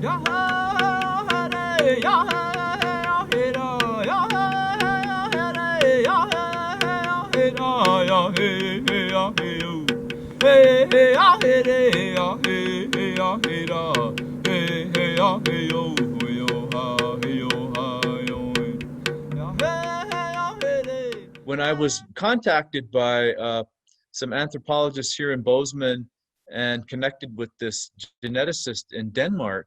When I was contacted by some anthropologists here in Bozeman and connected with this geneticist in Denmark,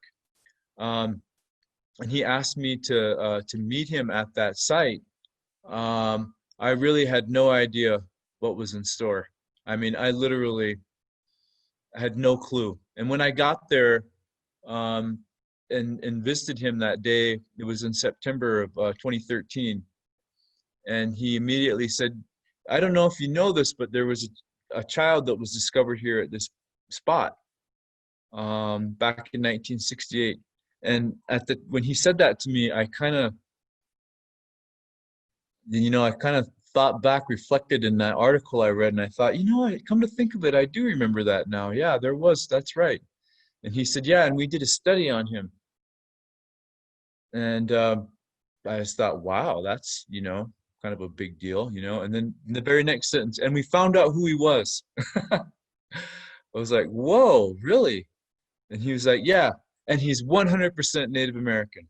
and he asked me to meet him at that site, I really had no idea what was in store. I mean, I literally had no clue. And when I got there and visited him that day, it was in September of 2013. And he immediately said, I don't know if you know this, but there was a child that was discovered here at this spot back in 1968. And when he said that to me, I kind of thought back, reflected in that article I read, and I thought, come to think of it, I do remember that now. Yeah, that's right. And he said, yeah, and we did a study on him. And I just thought, wow, that's, kind of a big deal, and then in the very next sentence, and we found out who he was. I was like, whoa, really? And he was like, yeah, and he's 100% Native American.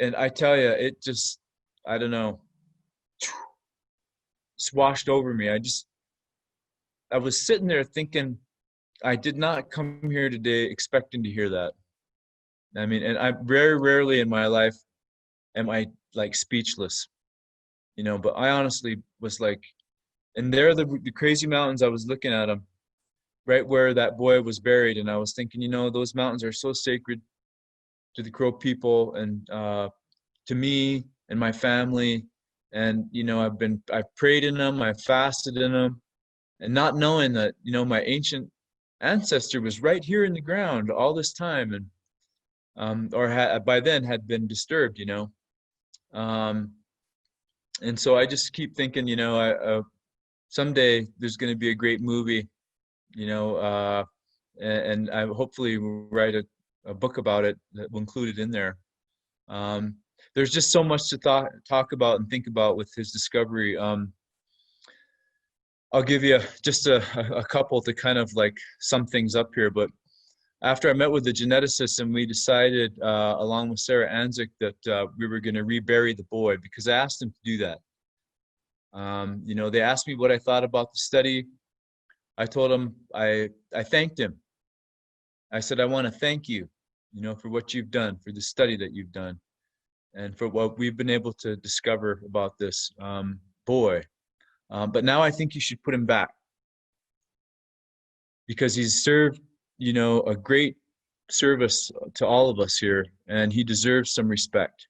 And I tell you, it just, I don't know, just washed over me. I was sitting there thinking, I did not come here today expecting to hear that. I mean, and I very rarely in my life am I like speechless, but I honestly was like, and there the crazy mountains, I was looking at them right where that boy was buried. And I was thinking, those mountains are so sacred to the Crow people and to me and my family. And, I've prayed in them, I've fasted in them, and not knowing that, my ancient ancestor was right here in the ground all this time. And, by then had been disturbed, and so I just keep thinking, someday there's going to be a great movie, and I hopefully will write a book about it that will include it in there. There's just so much to talk about and think about with his discovery. I'll give you just a couple to kind of like sum things up here. But after I met with the geneticist, and we decided, along with Sarah Anzick, that we were going to rebury the boy, because I asked them to do that. They asked me what I thought about the study. I told them I thanked him. I said, I want to thank you, for what you've done, for the study that you've done, and for what we've been able to discover about this boy. But now I think you should put him back, because he's served, a great service to all of us here, and he deserves some respect.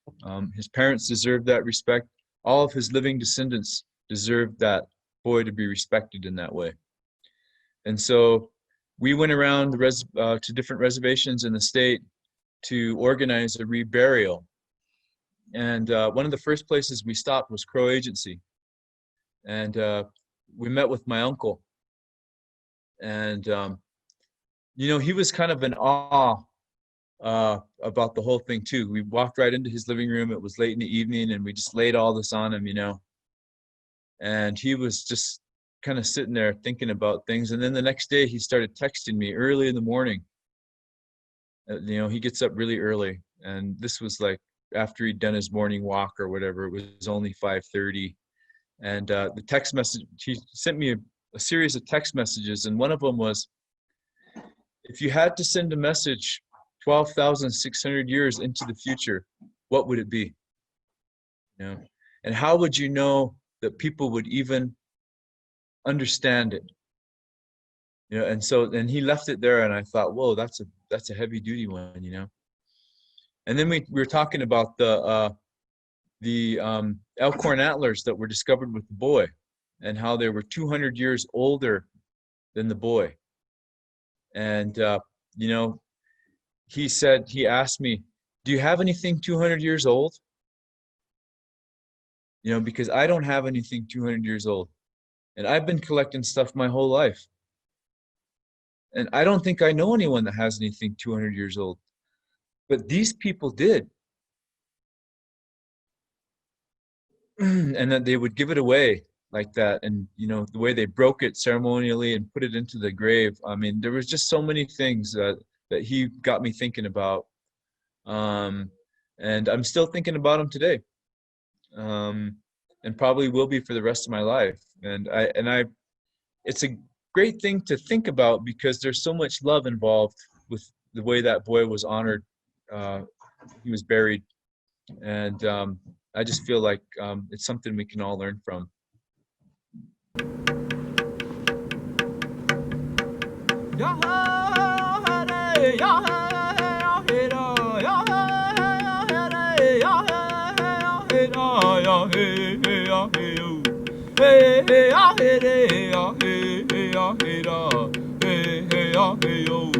His parents deserve that respect. All of his living descendants deserve that boy to be respected in that way. And so we went around to different reservations in the state to organize a reburial. And one of the first places we stopped was Crow Agency. And we met with my uncle. And, he was kind of in awe about the whole thing too. We walked right into his living room. It was late in the evening, and we just laid all this on him, and he was just kind of sitting there thinking about things. And then the next day he started texting me early in the morning. He gets up really early, and this was like after he'd done his morning walk or whatever. It was only 5:30, and the text message, he sent me a series of text messages, and one of them was, if you had to send a message 12,600 years into the future, what would it be? And how would you know that people would even understand it? And he left it there, and I thought, whoa, that's a heavy duty one, And then we were talking about the elkhorn antlers that were discovered with the boy, and how they were 200 years older than the boy. And he asked me, do you have anything 200 years old? Because I don't have anything 200 years old, and I've been collecting stuff my whole life. And I don't think I know anyone that has anything 200 years old. But these people did. And that they would give it away like that. And, you know, the way they broke it ceremonially and put it into the grave. I mean, there was just so many things that he got me thinking about. And I'm still thinking about him today. And probably will be for the rest of my life. And it's a great thing to think about because there's so much love involved with the way that boy was honored. He was buried. And I just feel like it's something we can all learn from. Hey, hey, ah, hey, hey, ah, hey, hey, ah, hey, da. Hey, hey, ah, hey, oh.